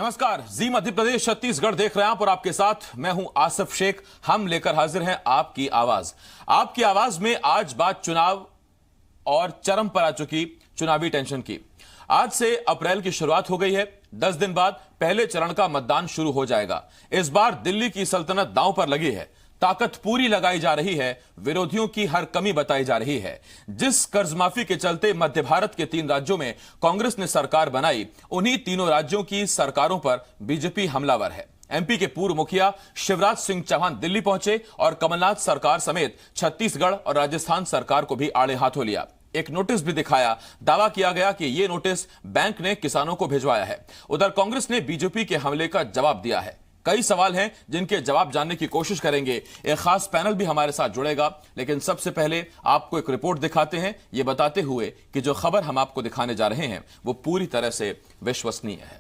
नमस्कार, जी मध्य प्रदेश छत्तीसगढ़ देख रहे हैं आप और आपके साथ मैं हूं आसिफ शेख। हम लेकर हाजिर हैं आपकी आवाज। आपकी आवाज में आज बात चुनाव और चरम पर आ चुकी चुनावी टेंशन की। आज से अप्रैल की शुरुआत हो गई है। 10 दिन बाद पहले चरण का मतदान शुरू हो जाएगा। इस बार दिल्ली की सल्तनत दांव पर लगी है। ताकत पूरी लगाई जा रही है, विरोधियों की हर कमी बताई जा रही है। जिस कर्ज माफी के चलते मध्य भारत के 3 राज्यों में कांग्रेस ने सरकार बनाई, उन्हीं तीनों राज्यों की सरकारों पर बीजेपी हमलावर है। एमपी के पूर्व मुखिया शिवराज सिंह चौहान दिल्ली पहुंचे और कमलनाथ सरकार समेत छत्तीसगढ़ और राजस्थान सरकार को भी आड़े हाथों लिया। एक नोटिस भी दिखाया। दावा किया गया कि यह नोटिस बैंक ने किसानों को भिजवाया है। उधर कांग्रेस ने बीजेपी के हमले का जवाब दिया है। कई सवाल हैं जिनके जवाब जानने की कोशिश करेंगे। एक खास पैनल भी हमारे साथ जुड़ेगा, लेकिन सबसे पहले आपको एक रिपोर्ट दिखाते हैं, यह बताते हुए कि जो खबर हम आपको दिखाने जा रहे हैं वो पूरी तरह से विश्वसनीय है।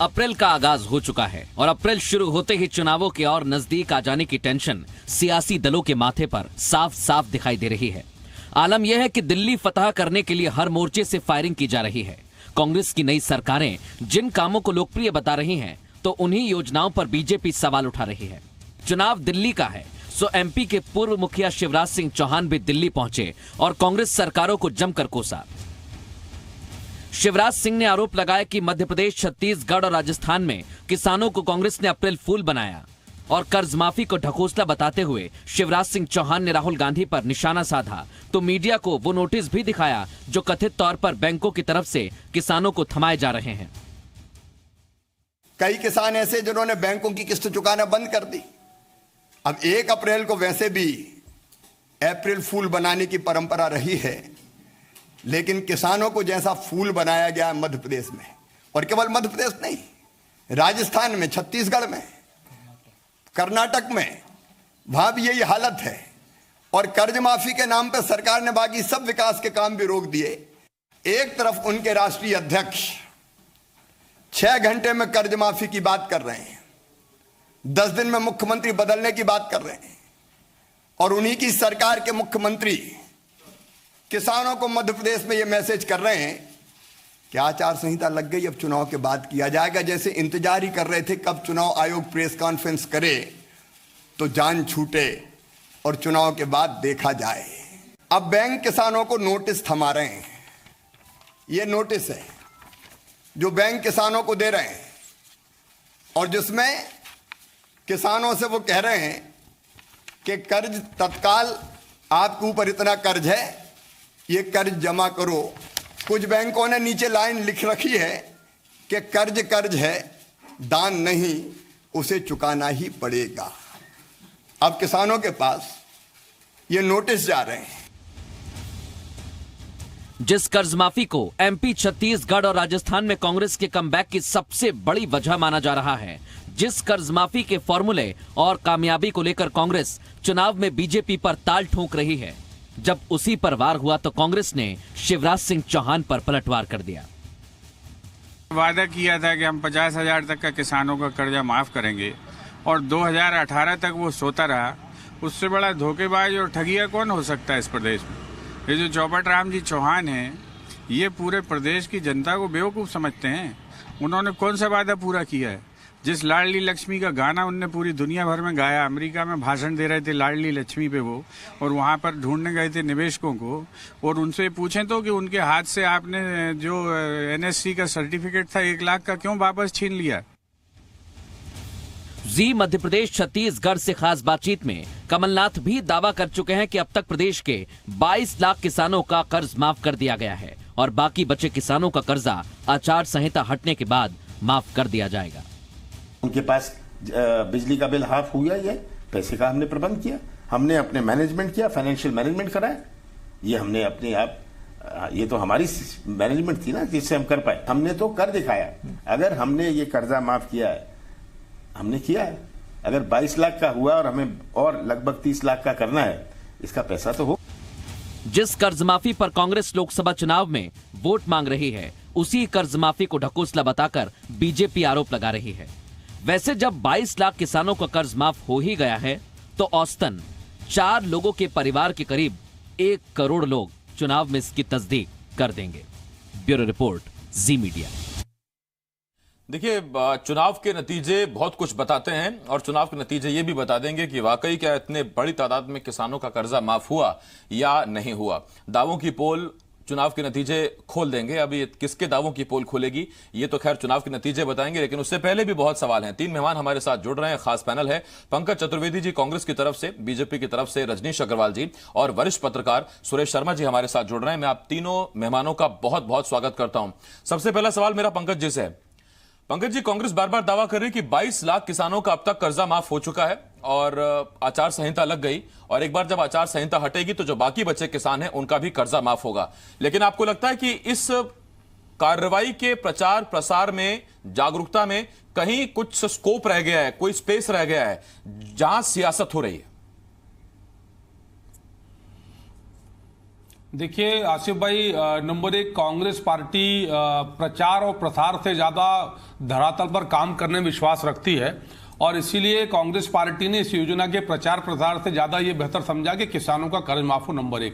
अप्रैल का आगाज हो चुका है और अप्रैल शुरू होते ही चुनावों के और नजदीक आ जाने की टेंशन सियासी दलों के माथे पर साफ साफ दिखाई दे रही है। आलम यह है कि दिल्ली फतह करने के लिए हर मोर्चे से फायरिंग की जा रही है। कांग्रेस की नई सरकारें जिन कामों को लोकप्रिय बता रही हैं, तो उन्हीं योजनाओं पर बीजेपी सवाल उठा रही है। चुनाव दिल्ली का है, सो एमपी के पूर्व मुखिया शिवराज सिंह चौहान भी दिल्ली पहुंचे और कांग्रेस सरकारों को जमकर कोसा। शिवराज सिंह ने आरोप लगाया कि मध्य प्रदेश, छत्तीसगढ़ और राजस्थान में किसानों को कांग्रेस ने अप्रैल फूल बनाया और कर्ज माफी को ढकोसला बताते हुए शिवराज सिंह चौहान ने राहुल गांधी पर निशाना साधा, तो मीडिया को वो नोटिस भी दिखाया जो कथित तौर पर बैंकों की तरफ से किसानों को थमाए जा रहे हैं। कई किसान ऐसे जिन्होंने बैंकों की किस्त चुकाना बंद कर दी। अब 1 अप्रैल को वैसे भी अप्रैल फूल बनाने की परंपरा रही है, लेकिन किसानों को जैसा फूल बनाया गया मध्य प्रदेश में, और केवल मध्य प्रदेश नहीं, राजस्थान में, छत्तीसगढ़ में, कर्नाटक में, वहां भी यही हालत है। और कर्ज माफी के नाम पर सरकार ने बाकी सब विकास के काम भी रोक दिए। एक तरफ उनके राष्ट्रीय अध्यक्ष 6 घंटे में कर्ज माफी की बात कर रहे हैं, 10 दिन में मुख्यमंत्री बदलने की बात कर रहे हैं, और उन्हीं की सरकार के मुख्यमंत्री किसानों को मध्य प्रदेश में यह मैसेज कर रहे हैं कि आचार संहिता लग गई, अब चुनाव के बाद किया जाएगा। जैसे इंतजार ही कर रहे थे कब चुनाव आयोग प्रेस कॉन्फ्रेंस करे तो जान छूटे और चुनाव के बाद देखा जाए। अब बैंक किसानों को नोटिस थमा रहे हैं। यह नोटिस है जो बैंक किसानों को दे रहे हैं, और जिसमें किसानों से वो कह रहे हैं कि कर्ज तत्काल, आपके ऊपर इतना कर्ज है, ये कर्ज जमा करो। कुछ बैंकों ने नीचे लाइन लिख रखी है कि कर्ज है, दान नहीं, उसे चुकाना ही पड़ेगा। अब किसानों के पास ये नोटिस जा रहे हैं। जिस कर्ज माफी को एमपी, छत्तीसगढ़ और राजस्थान में कांग्रेस के कमबैक की सबसे बड़ी वजह माना जा रहा है, जिस कर्ज माफी के फॉर्मूले और कामयाबी को लेकर कांग्रेस चुनाव में बीजेपी पर ताल ठोक रही है, जब उसी पर वार हुआ तो कांग्रेस ने शिवराज सिंह चौहान पर पलटवार कर दिया। वादा किया था कि हम 50,000 तक का किसानों का कर्जा माफ करेंगे, और 2018 तक वो सोता रहा। उससे बड़ा धोखेबाज और ठगिया कौन हो सकता है इस प्रदेश में? ये जो चौपट राम जी चौहान हैं, ये पूरे प्रदेश की जनता को बेवकूफ़ समझते हैं। उन्होंने कौन सा वादा पूरा किया है? जिस लाडली लक्ष्मी का गाना उनने पूरी दुनिया भर में गाया, अमेरिका में भाषण दे रहे थे लाडली लक्ष्मी पे वो, और वहाँ पर ढूंढने गए थे निवेशकों को, और उनसे पूछें तो कि उनके हाथ से आपने जो एनएससी का सर्टिफिकेट था 1 लाख का, क्यों वापस छीन लिया? जी मध्य प्रदेश, छत्तीसगढ़ से खास बातचीत में कमलनाथ भी दावा कर चुके हैं कि अब तक प्रदेश के 22 लाख किसानों का कर्ज माफ कर दिया गया है और बाकी बचे किसानों का कर्जा आचार संहिता हटने के बाद माफ कर दिया जाएगा। उनके पास बिजली का बिल हाफ हुआ, ये पैसे का हमने प्रबंध किया, हमने अपने मैनेजमेंट किया, फाइनेंशियल मैनेजमेंट कराया। ये हमने अपने आप, ये तो हमारी मैनेजमेंट थी ना जिससे हम कर पाए। हमने तो कर दिखाया। अगर हमने ये कर्जा माफ किया है, हमने किया है। अगर 22 लाख का हुआ और हमें और लगभग 30 लाख का करना है, इसका पैसा तो हो। जिस कर्ज माफी पर कांग्रेस लोकसभा चुनाव में वोट मांग रही है, उसी कर्ज माफी को ढकोसला बताकर बीजेपी आरोप लगा रही है। वैसे जब 22 लाख किसानों का कर्ज माफ हो ही गया है, तो औसतन 4 लोगों के परिवार के करीब 1 करोड़ लोग चुनाव में इसकी तस्दीक कर देंगे। ब्यूरो रिपोर्ट, जी मीडिया। देखिए, चुनाव के नतीजे बहुत कुछ बताते हैं और चुनाव के नतीजे ये भी बता देंगे कि वाकई क्या इतने बड़ी तादाद में किसानों का कर्जा माफ हुआ या नहीं हुआ। दावों की पोल चुनाव के नतीजे खोल देंगे। अभी किसके दावों की पोल खोलेगी ये तो खैर चुनाव के नतीजे बताएंगे, लेकिन उससे पहले भी बहुत सवाल हैं। 3 मेहमान हमारे साथ जुड़ रहे हैं। खास पैनल है पंकज चतुर्वेदी जी कांग्रेस की तरफ से, बीजेपी की तरफ से रजनीश अग्रवाल जी और वरिष्ठ पत्रकार सुरेश शर्मा जी हमारे साथ जुड़ रहे हैं। मैं आप तीनों मेहमानों का बहुत बहुत स्वागत करता हूं। सबसे पहला सवाल मेरा पंकज जी से है। पंकज जी, कांग्रेस बार बार दावा कर रही है कि 22 लाख किसानों का अब तक कर्जा माफ हो चुका है और आचार संहिता लग गई, और एक बार जब आचार संहिता हटेगी तो जो बाकी बचे किसान हैं उनका भी कर्जा माफ होगा। लेकिन आपको लगता है कि इस कार्रवाई के प्रचार प्रसार में, जागरूकता में कहीं कुछ स्कोप रह गया है, कोई स्पेस रह गया है जहां सियासत हो रही है? देखिए आसिफ भाई, नंबर 1, कांग्रेस पार्टी प्रचार और प्रसार से ज्यादा धरातल पर काम करने में विश्वास रखती है और इसीलिए कांग्रेस पार्टी ने इस योजना के प्रचार प्रसार से ज्यादा ये बेहतर समझा कि किसानों का कर्ज माफ हो। नंबर 1।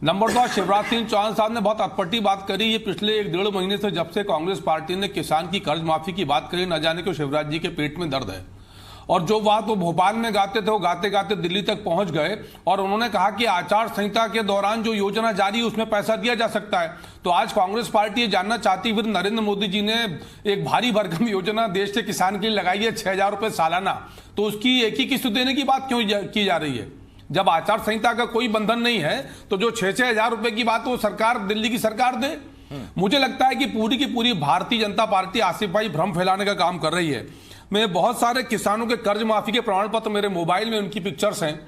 नंबर 2, शिवराज सिंह चौहान साहब ने बहुत अटपटी बात करी। ये पिछले 1-1.5 महीने से जब से कांग्रेस पार्टी ने किसान की कर्ज माफी की बात करी, न जाने क्यों शिवराज जी के पेट में दर्द है। और जो बात वो भोपाल में गाते थे वो गाते गाते दिल्ली तक पहुंच गए और उन्होंने कहा कि आचार संहिता के दौरान जो योजना जारी है उसमें पैसा दिया जा सकता है। तो आज कांग्रेस पार्टी ये जानना चाहती है, फिर नरेंद्र मोदी जी ने एक भारी भरकम योजना देश के किसान के लिए लगाई है 6,000 रुपए सालाना, तो उसकी एक ही किस्त देने की बात क्यों की जा रही है? जब आचार संहिता का कोई बंधन नहीं है तो जो 6-6 हजार रुपए की बात वो सरकार, दिल्ली की सरकार दे। मुझे लगता है कि पूरी की पूरी भारतीय जनता पार्टी आसिफ भाई भ्रम फैलाने का काम कर रही है। मैं बहुत सारे किसानों के कर्ज माफी के प्रमाण पत्र मेरे मोबाइल में, उनकी पिक्चर्स हैं।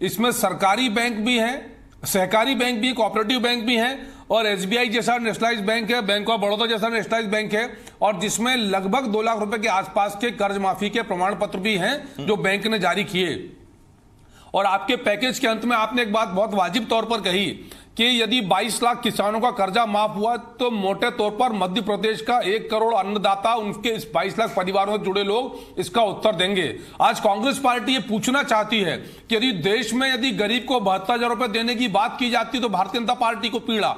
इसमें सरकारी बैंक भी हैं, सहकारी बैंक भी, कोऑपरेटिव बैंक भी हैं और एसबीआई जैसा नेशनलाइज्ड बैंक है, बैंक ऑफ बड़ौदा जैसा नेशनलाइज्ड बैंक है और जिसमें लगभग 2 लाख रुपए के आसपास के कर्ज माफी के प्रमाण पत्र भी हैं जो बैंक ने जारी किए। और आपके पैकेज के अंत में आपने एक बात बहुत वाजिब तौर पर कही कि यदि 22 लाख किसानों का कर्जा माफ हुआ तो मोटे तौर पर मध्य प्रदेश का 1 करोड़ अन्नदाता, उनके इस 22 लाख परिवारों से जुड़े लोग इसका उत्तर देंगे। आज कांग्रेस पार्टी ये पूछना चाहती है कि यदि देश में यदि गरीब को 72,000 रुपए देने की बात की जाती तो भारतीय जनता पार्टी को पीड़ा,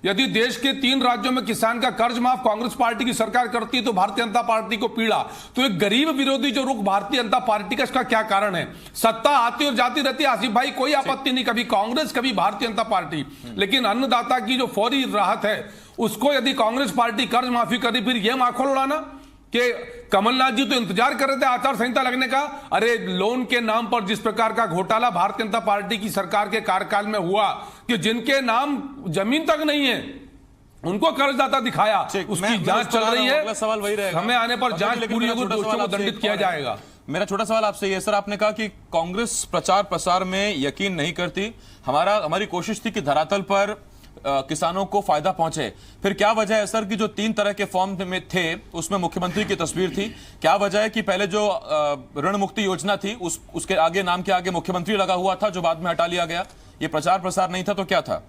यदि देश के 3 राज्यों में किसान का कर्ज माफ कांग्रेस पार्टी की सरकार करती है तो भारतीय जनता पार्टी को पीड़ा। तो एक गरीब विरोधी जो रुख भारतीय जनता पार्टी का, इसका क्या कारण है? सत्ता आती और जाती रहती है आसिफ भाई, कोई आपत्ति नहीं, कभी कांग्रेस कभी भारतीय जनता पार्टी, लेकिन अन्नदाता की जो फौरी राहत है उसको यदि कांग्रेस पार्टी कर्ज माफी करी, फिर यह माखौल उड़ाना कि कमलनाथ जी तो इंतजार कर रहे थे आचार संहिता लगने का। अरे लोन के नाम पर जिस प्रकार का घोटाला भारतीय जनता पार्टी की सरकार के कार्यकाल में हुआ कि जिनके नाम जमीन तक नहीं है उनको कर्जदाता दिखाया, उसकी जांच चल रही है। सवाल वही रहेगा, समय आने पर जांच पूरी होगी, दोषियों को दंडित किया जाएगा। मेरा छोटा सवाल आपसे ये, सर आपने कहा कि कांग्रेस प्रचार प्रसार में यकीन नहीं करती, हमारी कोशिश थी कि धरातल पर किसानों को फायदा पहुंचे। फिर क्या वजह है सर कि जो 3 तरह के फॉर्म में थे उसमें मुख्यमंत्री की तस्वीर थी? क्या वजह है कि पहले जो ऋण मुक्ति योजना थी उसके आगे, नाम के आगे मुख्यमंत्री लगा हुआ था जो बाद में हटा लिया गया? ये प्रचार प्रसार नहीं था तो क्या था?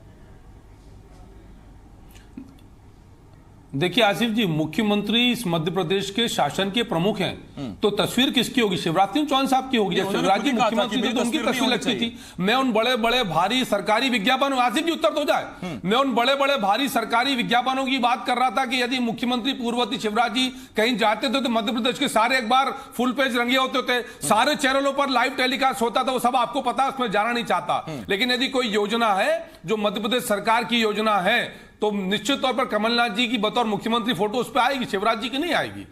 देखिए आसिफ जी, मुख्यमंत्री इस मध्य प्रदेश के शासन के प्रमुख हैं तो तस्वीर किसकी होगी? शिवराज सिंह चौहान साहब की होगी। जब शिवराज जी मुख्यमंत्री थे तो उनकी तस्वीर लगती थी। मैं उन बड़े बड़े भारी सरकारी विज्ञापनों, आसिफ जी उत्तर तो जाए, मैं उन बड़े बड़े भारी सरकारी विज्ञापनों की बात कर रहा था कि यदि मुख्यमंत्री पूर्ववर्ती शिवराज जी कहीं जाते थे तो मध्य प्रदेश के सारे अखबार फुल पेज रंगे होते थे, सारे चैनलों पर लाइव टेलीकास्ट होता था, वो सब आपको पता, उसमें जाना नहीं चाहता। लेकिन यदि कोई योजना है जो मध्य प्रदेश सरकार की योजना है तो निश्चित तौर पर कमलनाथ जी की बतौर मुख्यमंत्री फोटो उस पर आएगी, शिवराज जी की नहीं आएगी।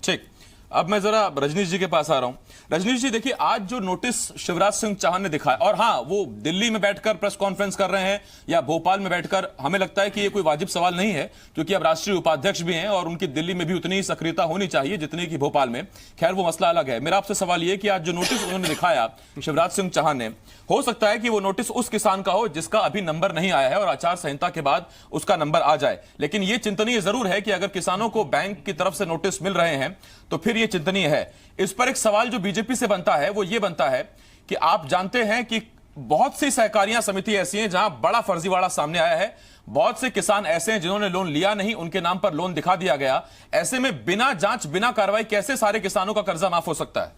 ठीक, अब मैं जरा रजनीश जी के पास आ रहा हूं। रजनीश जी देखिए, आज जो नोटिस शिवराज सिंह चौहान ने दिखाया, और हां वो दिल्ली में बैठकर प्रेस कॉन्फ्रेंस कर रहे हैं या भोपाल में बैठकर, हमें लगता है कि ये कोई वाजिब सवाल नहीं है क्योंकि अब राष्ट्रीय उपाध्यक्ष भी हैं और उनकी दिल्ली में भी उतनी ही सक्रियता होनी चाहिए जितनी की भोपाल में। खैर वो मसला अलग है। मेरा आपसे सवाल ये कि आज जो नोटिस उन्होंने दिखाया शिवराज सिंह चौहान ने, हो सकता है कि वो नोटिस उस किसान का हो जिसका अभी नंबर नहीं आया है और आचार संहिता के बाद उसका नंबर आ जाए, लेकिन यह चिंतनीय जरूर है कि अगर किसानों को बैंक की तरफ से नोटिस मिल रहे हैं तो फिर यह चिंतनीय है। इस पर एक सवाल जो बीजेपी से बनता है वो ये बनता है कि आप जानते हैं कि बहुत सी सहकारियां समिति ऐसी हैं जहां बड़ा फर्जीवाड़ा सामने आया है, बहुत से किसान ऐसे हैं जिन्होंने लोन लिया नहीं, उनके नाम पर लोन दिखा दिया गया। ऐसे में बिना जांच बिना कार्रवाई कैसे सारे किसानों का कर्जा माफ हो सकता है?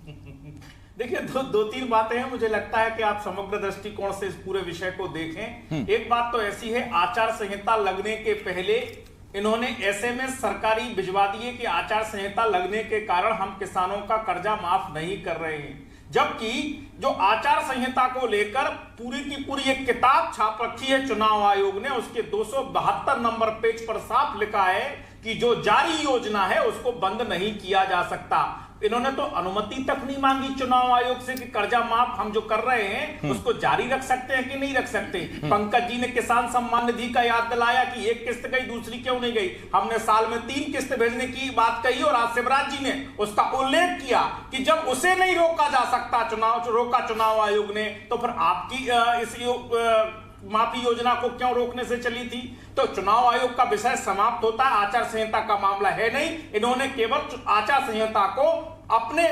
देखिए दो तीन बातें हैं। मुझे लगता है कि आप समग्र दृष्टिकोण से इस पूरे विषय को देखें। एक बात तो ऐसी है, आचार संहिता लगने के पहले इन्होंने एसएमएस सरकारी भिजवा दिए कि आचार संहिता लगने के कारण हम किसानों का कर्जा माफ नहीं कर रहे हैं, जबकि जो आचार संहिता को लेकर पूरी की पूरी एक किताब छाप रखी है चुनाव आयोग ने, उसके 272 नंबर पेज पर साफ लिखा है कि जो जारी योजना है उसको बंद नहीं किया जा सकता। इन्होंने तो अनुमति तक नहीं मांगी चुनाव आयोग से कि कर्जा माफ हम जो कर रहे हैं उसको जारी रख सकते हैं कि नहीं रख सकते। पंकज जी ने किसान सम्मान निधि का याद दिलाया कि एक किस्त गई, दूसरी क्यों नहीं गई। हमने साल में 3 किस्त भेजने की बात कही और आज शिवराज जी ने उसका उल्लेख किया कि जब उसे नहीं रोका जा सकता, चुनाव आयोग ने, तो फिर आपकी इस माफी योजना को क्यों रोकने से चली थी। तो चुनाव आयोग का विषय समाप्त होता है, आचार संहिता का मामला है नहीं। इन्होंने केवल आचार संहिता को अपने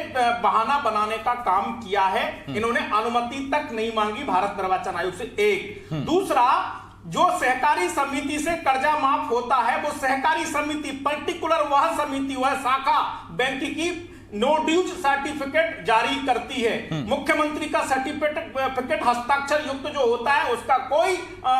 बहाना बनाने का काम किया है। इन्होंने अनुमति तक नहीं मांगी भारत निर्वाचन आयोग से। एक दूसरा, जो सहकारी समिति से कर्जा माफ होता है वो सहकारी समिति पर्टिकुलर वह समिति, वह शाखा बैंक की नो ड्यूज सर्टिफिकेट जारी करती है। मुख्यमंत्री का सर्टिफिकेट हस्ताक्षर युक्त जो होता है उसका कोई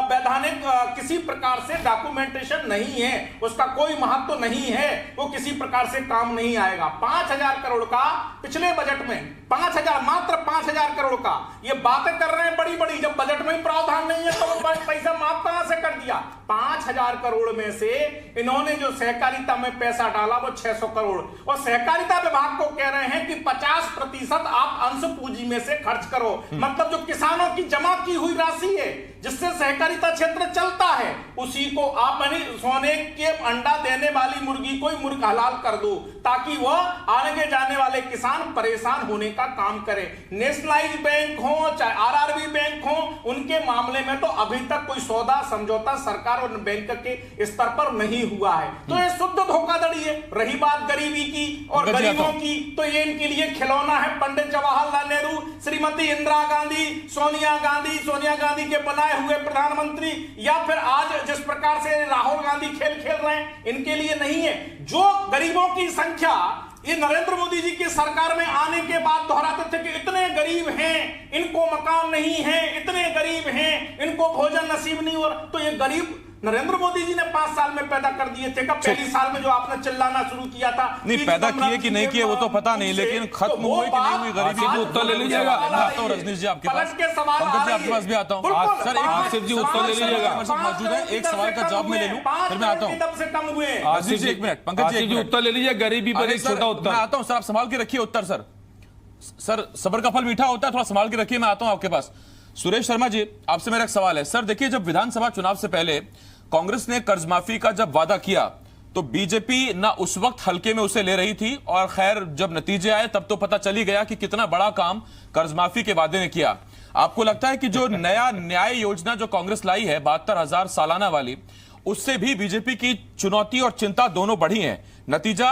वैधानिक किसी प्रकार से डॉक्यूमेंटेशन नहीं है, उसका कोई महत्व नहीं है, वो किसी प्रकार से काम नहीं आएगा। 5,000 करोड़ का पिछले बजट में 5,000, मात्र 5,000 करोड़ का ये बातें कर रहे हैं बड़ी बड़ी, जब बजट में प्रावधान नहीं है तो पैसा माफ कहां से कर दिया। 5,000 करोड़ में से इन्होंने जो सहकारिता में पैसा डाला वो 600 करोड़, और सहकारिता विभाग को कह रहे हैं कि 50% आप अंश पूंजी में से खर्च करो। मतलब जो किसानों की जमा की हुई राशि है जिससे सहकारिता क्षेत्र चलता है उसी को आप सोने के अंडा देने वाली मुर्गी को ही मुर्ग हलाल कर दो, ताकि वह आगे जाने वाले किसान परेशान होने का काम करे। नेशनलाइज बैंक हो चाहे आरआरबी बैंक हो, उनके मामले में तो अभी तक कोई सौदा समझौता सरकार और बैंक के स्तर पर नहीं हुआ है। तो ये शुद्ध धोखाधड़ी है। रही बात गरीबी की और गरीबों की, तो ये इनके लिए खिलौना है पंडित जवाहरलाल नेहरू, श्रीमती इंदिरा गांधी, सोनिया गांधी के बनाए हुए प्रधानमंत्री, या फिर आज जिस प्रकार से राहुल गांधी खेल खेल रहे हैं, इनके लिए नहीं है। जो गरीबों की संख्या ये नरेंद्र मोदी जी की सरकार में आने के बाद दोहराते थे कि इतने गरीब हैं, इनको मकान नहीं है, इतने गरीब हैं, इनको भोजन नसीब नहीं हो रहा, तो ये गरीब नरेंद्र मोदी जी ने 5 साल में पैदा कर दिए थे। कब? पहली साल में जो आपने चिल्लाना शुरू किया था। नहीं, पैदा किए कि नहीं किए वो तो पता नहीं, लेकिन खत्म हुए कि नहीं हुई गरीबी को उत्तर ले लीजिएगा। रजनीश जी आपके पास, पंकज जी आपके पास भी आता हूँ सर। आसिफ जी उत्तर ले लीजिएगा, मौजूद है, एक सवाल का जवाब मैं ले लूं फिर मैं आता हूँ। आसिफ जी 1 मिनट, पंकज जी उत्तर ले लीजिए। गरीबी पर एक छोटा उत्तर। मैं आता हूँ सर, आप संभाल के रखिए उत्तर। सर सबर का फल मीठा होता है, थोड़ा संभाल के रखिए, मैं आता हूँ आपके पास। सुरेश शर्मा जी, आपसे मेरा एक सवाल है सर। देखिए, जब विधानसभा चुनाव से पहले कांग्रेस ने कर्ज माफी का जब वादा किया तो बीजेपी ना उस वक्त हल्के में उसे ले रही थी, और खैर जब नतीजे आए तब तो पता चली गया कि कितना बड़ा काम कर्ज माफी के वादे ने किया। आपको लगता है कि जो नया न्याय योजना जो कांग्रेस लाई है 72,000 सालाना वाली, उससे भी बीजेपी की चुनौती और चिंता दोनों बढ़ी है? नतीजा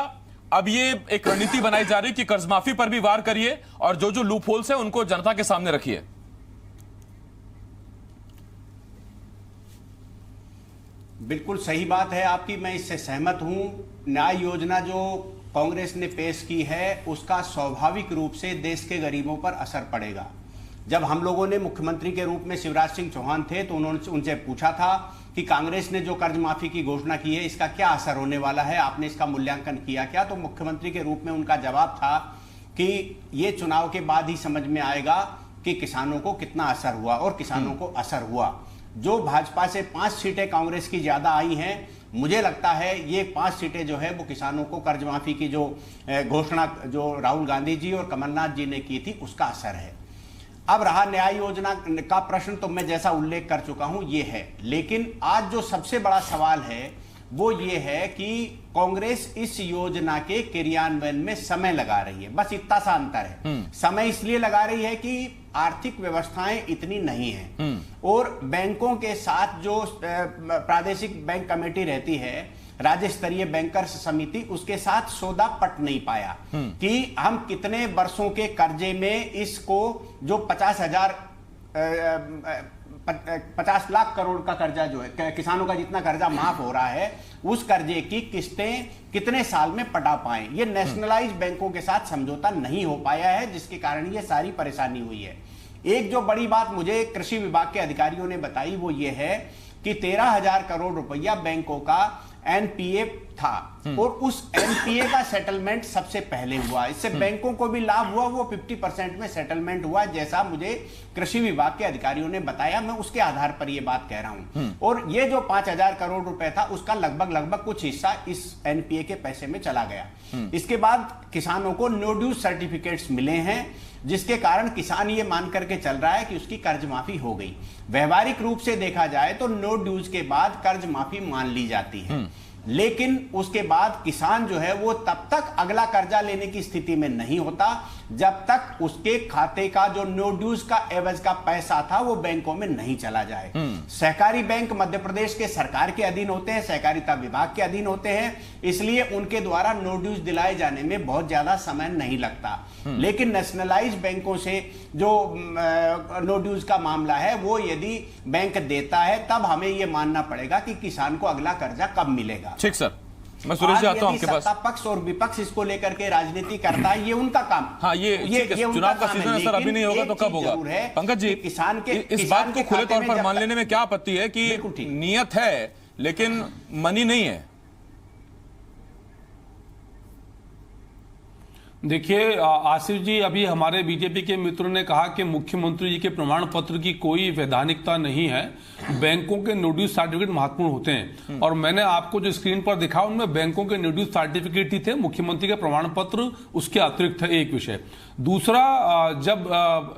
अब ये एक रणनीति बनाई जा रही कि कर्ज माफी पर भी वार करिए और जो जो लूप होल्स है उनको जनता के सामने रखिए। बिल्कुल सही बात है आपकी, मैं इससे सहमत हूं। न्याय योजना जो कांग्रेस ने पेश की है उसका स्वाभाविक रूप से देश के गरीबों पर असर पड़ेगा। जब हम लोगों ने मुख्यमंत्री के रूप में शिवराज सिंह चौहान थे तो उन्होंने उनसे पूछा था कि कांग्रेस ने जो कर्ज माफी की घोषणा की है इसका क्या असर होने वाला है, आपने इसका मूल्यांकन किया क्या? तो मुख्यमंत्री के रूप में उनका जवाब था कि ये चुनाव के बाद ही समझ में आएगा कि किसानों को कितना असर हुआ, और किसानों को असर हुआ। जो भाजपा से 5 सीटें कांग्रेस की ज्यादा आई हैं, मुझे लगता है ये 5 सीटें जो है वो किसानों को कर्ज माफी की जो घोषणा जो राहुल गांधी जी और कमलनाथ जी ने की थी उसका असर है। अब रहा न्याय योजना का प्रश्न, तो मैं जैसा उल्लेख कर चुका हूं ये है, लेकिन आज जो सबसे बड़ा सवाल है वो ये है कि कांग्रेस इस योजना के क्रियान्वयन में समय लगा रही है, बस इतना सा अंतर है। समय इसलिए लगा रही है कि आर्थिक व्यवस्थाएं इतनी नहीं हैं, और बैंकों के साथ जो प्रादेशिक बैंक कमेटी रहती है, राज्य स्तरीय बैंकर्स समिति, उसके साथ सौदा पट नहीं पाया कि हम कितने वर्षों के कर्जे में इसको जो 50,000 50 लाख करोड़ का कर्जा जो है, किसानों का जितना कर्जा माफ हो रहा है, उस कर्जे की किस्तें कितने साल में पटा पाए। ये नेशनलाइज बैंकों के साथ समझौता नहीं हो पाया है, जिसके कारण ये सारी परेशानी हुई है। एक जो बड़ी बात मुझे कृषि विभाग के अधिकारियों ने बताई वो ये है कि 13,000 करोड़ रुपया बैंकों का एनपीए था और उस एनपीए का सेटलमेंट सबसे पहले हुआ। इससे बैंकों को भी लाभ हुआ, वो 50% में सेटलमेंट हुआ, जैसा मुझे कृषि विभाग के अधिकारियों ने बताया। मैं उसके आधार पर ये बात कह रहा हूं। और ये जो 5,000 करोड़ रुपए था उसका लगभग कुछ हिस्सा इस एनपीए के पैसे में चला गया। इसके बाद किसानों को नो ड्यूज सर्टिफिकेट्स मिले हैं, जिसके कारण किसान ये मान करके चल रहा है कि उसकी कर्ज माफी हो गई। व्यवहारिक रूप से देखा जाए तो नो ड्यूज के बाद कर्ज माफी मान ली जाती है, लेकिन उसके बाद किसान जो है वो तब तक अगला कर्जा लेने की स्थिति में नहीं होता जब तक उसके खाते का जो नो ड्यूज का एवज का पैसा था वो बैंकों में नहीं चला जाए। सहकारी बैंक मध्य प्रदेश के सरकार के अधीन होते हैं, सहकारिता विभाग के अधीन होते हैं, इसलिए उनके द्वारा नो ड्यूज दिलाए जाने में बहुत ज्यादा समय नहीं लगता। लेकिन नेशनलाइज बैंकों से जो नो ड्यूज का मामला है वो यदि बैंक देता है तब हमें यह मानना पड़ेगा कि किसान को अगला कर्जा कब मिलेगा। ठीक सर, मैं सुरेश जी आता हूं आपके पास। सत्ता पक्ष और विपक्ष इसको लेकर के राजनीति करता है, ये उनका काम। हाँ, ये चुनाव का सीजन है सर, अभी नहीं होगा तो कब होगा? पंकज जी, किसान के इस बात को खुले तौर पर मान लेने में क्या आपत्ति है कि नियत है लेकिन मनी नहीं है? देखिए आसिफ जी, अभी हमारे बीजेपी के मित्रों ने कहा कि मुख्यमंत्री जी के प्रमाण पत्र की कोई वैधानिकता नहीं है, बैंकों के नो ड्यूज सर्टिफिकेट महत्वपूर्ण होते हैं। और मैंने आपको जो स्क्रीन पर दिखा उनमें बैंकों के नो ड्यूज सर्टिफिकेट ही थे, मुख्यमंत्री का प्रमाण पत्र उसके अतिरिक्त है, एक विषय। दूसरा, जब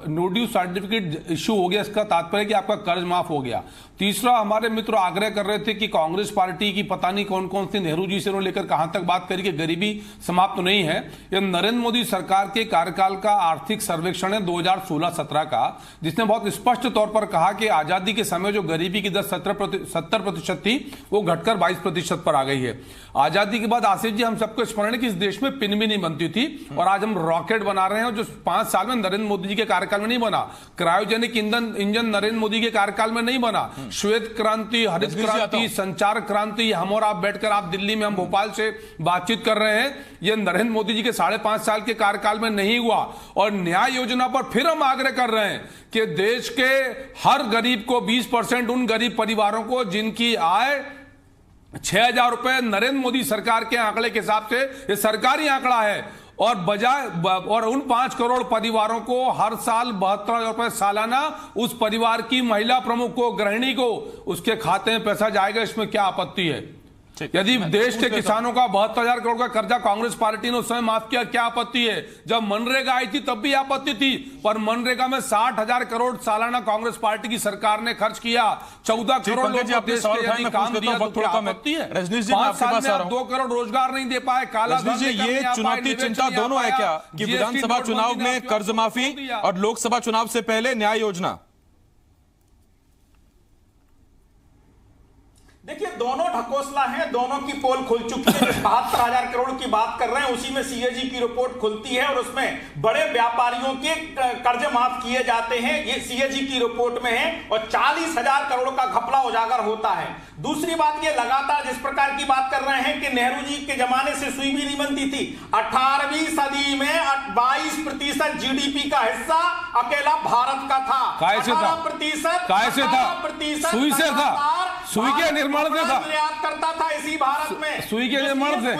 नो ड्यूज सर्टिफिकेट इश्यू हो गया इसका तात्पर्य कि आपका कर्ज माफ हो गया। तीसरा, हमारे मित्र आग्रह कर रहे थे कि कांग्रेस पार्टी की पता नहीं कौन कौन सी नेहरू जी से लेकर कहां तक बात करी कि गरीबी समाप्त तो नहीं है। ये नरेंद्र मोदी सरकार के कार्यकाल का आर्थिक सर्वेक्षण है 2016-17 का, जिसने बहुत स्पष्ट तौर पर कहा कि आजादी के समय जो गरीबी की दर 70% थी वो घटकर 22% पर आ गई है। आजादी के बाद आसिफ जी हम सबको स्मरण है कि इस देश में पिन भी नहीं बनती थी और आज हम रॉकेट बना रहे हैं जो 5 साल में नरेंद्र मोदी जी के कार्यकाल में नहीं बना। क्रायोजेनिक इंजन नरेंद्र मोदी के कार्यकाल में नहीं बना। श्वेत क्रांति, हरित क्रांति, संचार क्रांति, हम और आप बैठकर, आप दिल्ली में, हम भोपाल से बातचीत कर रहे हैं, ये नरेंद्र मोदी जी के 5.5 साल के कार्यकाल में नहीं हुआ। और न्याय योजना पर फिर हम आग्रह कर रहे हैं कि देश के हर गरीब को 20% उन गरीब परिवारों को जिनकी आय 6,000 रुपए नरेंद्र मोदी सरकार के आंकड़े के हिसाब से, ये सरकारी आंकड़ा है, और उन 5 करोड़ परिवारों को हर साल 72,000 रुपए सालाना उस परिवार की महिला प्रमुख को, गृहिणी को, उसके खाते में पैसा जाएगा। इसमें क्या आपत्ति है? यदि देश के किसानों का 72,000 करोड़ का कर्जा कांग्रेस पार्टी ने उस समय माफ किया, क्या आपत्ति है? जब मनरेगा आई थी तब भी आपत्ति थी, पर मनरेगा में 60,000 करोड़ सालाना कांग्रेस पार्टी की सरकार ने खर्च किया। 14 करोड़ लोगों को देश के यदि काम दिया तो क्या आपत्ति है? 5 साल में आप 2 करोड़ रोजगार नहीं दे पाए, काला धन ये चुनौती चिंता दोनों है क्या कि विधानसभा चुनाव में कर्ज माफी और लोकसभा चुनाव से पहले न्याय योजना? देखिए, दोनों ढकोसला हैं, दोनों की पोल खुल चुकी है। 72,000 करोड़ की बात कर रहे हैं, उसी में सीएजी की रिपोर्ट खुलती है और उसमें बड़े व्यापारियों के कर्ज माफ किए जाते हैं, ये सीएजी की रिपोर्ट में है, और 40,000 करोड़ का घपला उजागर होता है। दूसरी बात, ये लगातार जिस प्रकार की बात कर रहे हैं कि नेहरू जी के जमाने से सुई भी नहीं बनती थी, 18वीं सदी में 22% जीडीपी का हिस्सा अकेला भारत का था। 18% सुई से था, सुई के निर्माण से था, निर्यात करता था इसी भारत में, सुई के निर्माण से।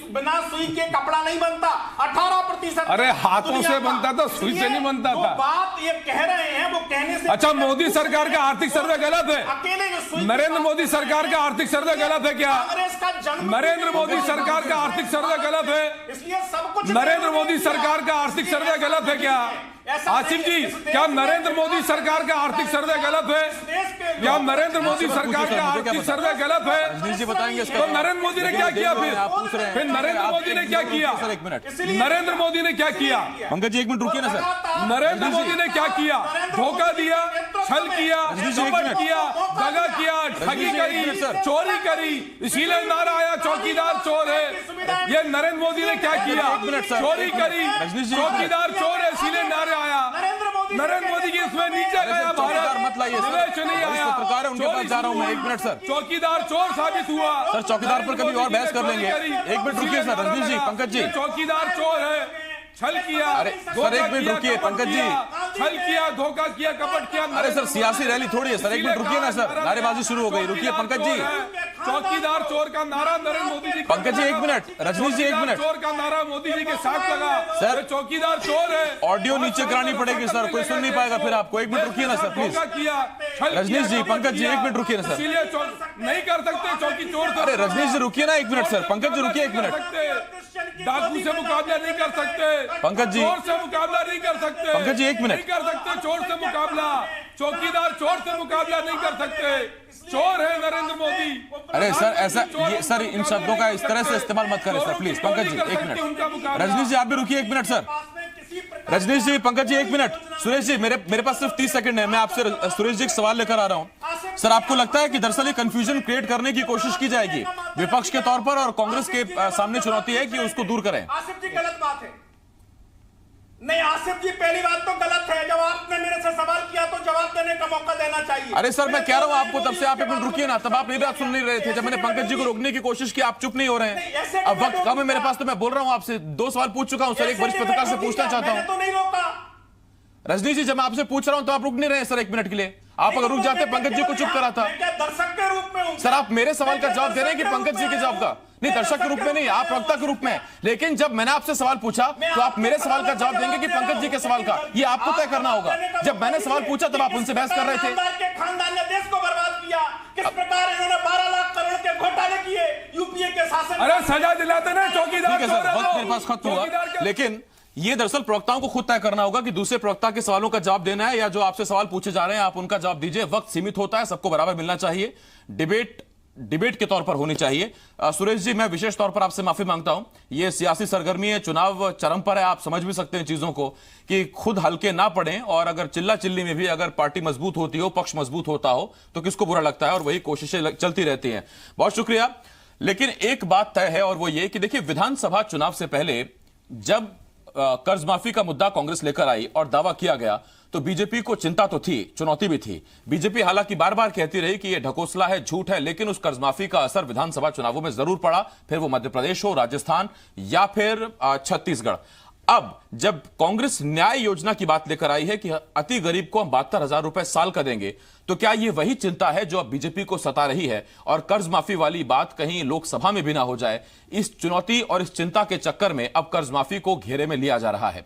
बिना सुई के कपड़ा नहीं बनता। 18%। अरे हाथों से बनता था, सुई से नहीं बनता था। बात ये कह रहे हैं, वो कहने से अच्छा, मोदी सरकार का आर्थिक सर्वे गलत है? अकेले नरेंद्र मोदी सरकार का आर्थिक सर्वे गलत है क्या? नरेंद्र मोदी सरकार का आर्थिक सर्वे गलत है? इसलिए सब कुछ नरेंद्र मोदी सरकार का आर्थिक सर्वे गलत है क्या? आसिफ जी, क्या नरेंद्र मोदी सरकार का आर्थिक सर्वे गलत है? क्या नरेंद्र मोदी सरकार का आर्थिक सर्वे गलत है? जी बताएंगे। तो नरेंद्र मोदी ने क्या किया फिर नरेंद्र मोदी ने क्या किया? नरेंद्र मोदी ने क्या किया? पंकज जी 1 मिनट रुकिए ना सर। नरेंद्र मोदी ने क्या किया? धोखा दिया, छल किया, कपट किया, दगा किया, ठगी करी, चोरी करी, इसीलिए नारा आया चौकीदार चोर है। ये नरेंद्र मोदी ने क्या किया? चोरी करी, चौकीदार चोर है, इसीलिए नारा आया। नरेंद्र मोदी की इसमें नीचे गया चौकीदार मत लाइए सर, निवेश नहीं वरिष्ठ आया, पत्रकार है, उनके पास जा रहा हूं मैं। 1 मिनट सर, चौकीदार चोर साबित हुआ सर चौकीदार पर कभी और बहस कर लेंगे। 1 मिनट रुकिए सर, रजनीश जी, पंकज जी, चौकीदार चोर है, छल किया। अरे सर 1 मिनट रुकिए पंकज जी, छल किया, धोखा किया, कपट किया। अरे सर सियासी रैली थोड़ी है सर, 1 मिनट रुकिए ना सर, नारेबाजी शुरू हो गई, रुकिए पंकज जी। चौकीदार चोर का नारा नरेंद्र मोदी जी, पंकज जी 1 मिनट, रजनीश जी 1 मिनट, चोर का नारा मोदी जी के साथ लगा। सर, चौकीदार चोर है, ऑडियो नीचे करानी पड़ेगी सर, कोई सुन नहीं पाएगा फिर आपको। 1 मिनट रुकिए ना sir please. Rajneesh ji, Pankaj ji 1 minute रुकिए ना सर, इसीलिए नहीं कर सकते चौकी चोर। अरे रजनीश जी रुकिए ना 1 मिनट सर, पंकज जी रुकिए 1 मिनट, डाकू से मुकाबला नहीं कर सकते पंकज जी, चोर से मुकाबला नहीं कर सकते पंकज जी 1 मिनट, नहीं कर सकते चोर से मुकाबला, चौकीदार चोर से मुकाबला नहीं कर सकते, चोर है नरेंद्र मोदी। अरे सर ऐसा ये सर इन शब्दों का इस तरह से इस्तेमाल मत करें sir please. Pankaj ji 1 minute, Rajnish ji आप भी रुकिए 1 minute sir, Rajnish ji, Pankaj ji 1 minute, Suresh ji मेरे पास सिर्फ 30 सेकंड है, मैं आपसे सुरेश जी एक सवाल लेकर आ रहा हूं। सर आपको लगता है कि दरअसल ये कंफ्यूजन क्रिएट करने की कोशिश की जाएगी विपक्ष के तौर पर और कांग्रेस के सामने चुनौती है कि उसको दूर करें? आसिफ जी गलत बात है। नहीं आसिफ जी पहली बात तो गलत है, जब आपने मेरे से सवाल किया तो जवाब देने का मौका देना चाहिए। अरे सर मैं कह रहा हूं आपको तब से, आप 1 मिनट रुकिए ना, तब आप मेरी बात सुन नहीं रहे थे। जब मैंने पंकज जी को रोकने की कोशिश की आप चुप नहीं हो रहे हैं। अब वक्त कम है मेरे पास तो मैं बोल रहा हूं आपसे, 2 सवाल पूछ चुका हूं सर, एक वरिष्ठ पत्रकार से पूछना चाहता हूं। तो नहीं रोका रजनीश जी, जब मैं आपसे पूछ रहा हूं तो आप रुक नहीं रहे सर 1 मिनट के लिए। आप अगर रुक जाते पंकज जी को चुप करा था। दर्शक के रूप में सर आप मेरे सवाल का जवाब दे रहे हैं कि पंकज जी के जवाब का? नहीं, दर्शक के रूप में नहीं, आप वक्ता के रूप में। लेकिन जब मैंने आपसे सवाल पूछा तो आप मेरे सवाल का जवाब देंगे कि पंकज जी के सवाल का? ये आपको तय करना होगा। जब मैंने सवाल पूछा तब आप उनसे बहस कर रहे थे। खानदान ने देश को बर्बाद किया, किस प्रकार इन्होंने 12 लाख करोड़ के घोटाले किए यूपीए के शासन। अरे सजा दिलाते ना चौकीदार। ठीक है सर, वक्त मेरे पास खत्म हुआ, लेकिन ये दरअसल प्रवक्ताओं को खुद तय करना होगा कि दूसरे प्रवक्ता के सवालों का जवाब देना है या जो आपसे सवाल पूछे जा रहे हैं आप उनका जवाब दीजिए। वक्त सीमित होता है, सबको बराबर मिलना चाहिए, डिबेट के तौर पर होनी चाहिए। सुरेश जी, मैं विशेष तौर पर आपसे माफी मांगता हूं, ये सियासी सरगर्मी है, चुनाव चरम पर है, आप समझ भी सकते हैं चीजों को कि खुद हल्के ना पड़ें, और अगर चिल्ला चिल्ली में भी अगर पार्टी मजबूत होती हो, पक्ष मजबूत होता हो तो किसको बुरा लगता है, और वही कोशिशें चलती रहती हैं। बहुत शुक्रिया। लेकिन एक बात तय है और वो ये कि देखिए, विधानसभा चुनाव से पहले जब कर्ज माफी का मुद्दा कांग्रेस लेकर आई और दावा किया गया तो बीजेपी को चिंता तो थी, चुनौती भी थी। बीजेपी हालांकि बार बार कहती रही कि यह ढकोसला है, झूठ है, लेकिन उस कर्ज माफी का असर विधानसभा चुनावों में जरूर पड़ा, फिर वो मध्य प्रदेश हो, राजस्थान या फिर छत्तीसगढ़। अब जब कांग्रेस न्याय योजना की बात लेकर आई है कि अति गरीब को हम 72,000 रुपए साल का देंगे, तो क्या यह वही चिंता है जो अब बीजेपी को सता रही है और कर्ज माफी वाली बात कहीं लोकसभा में भी ना हो जाए? इस चुनौती और इस चिंता के चक्कर में अब कर्ज माफी को घेरे में लिया जा रहा है।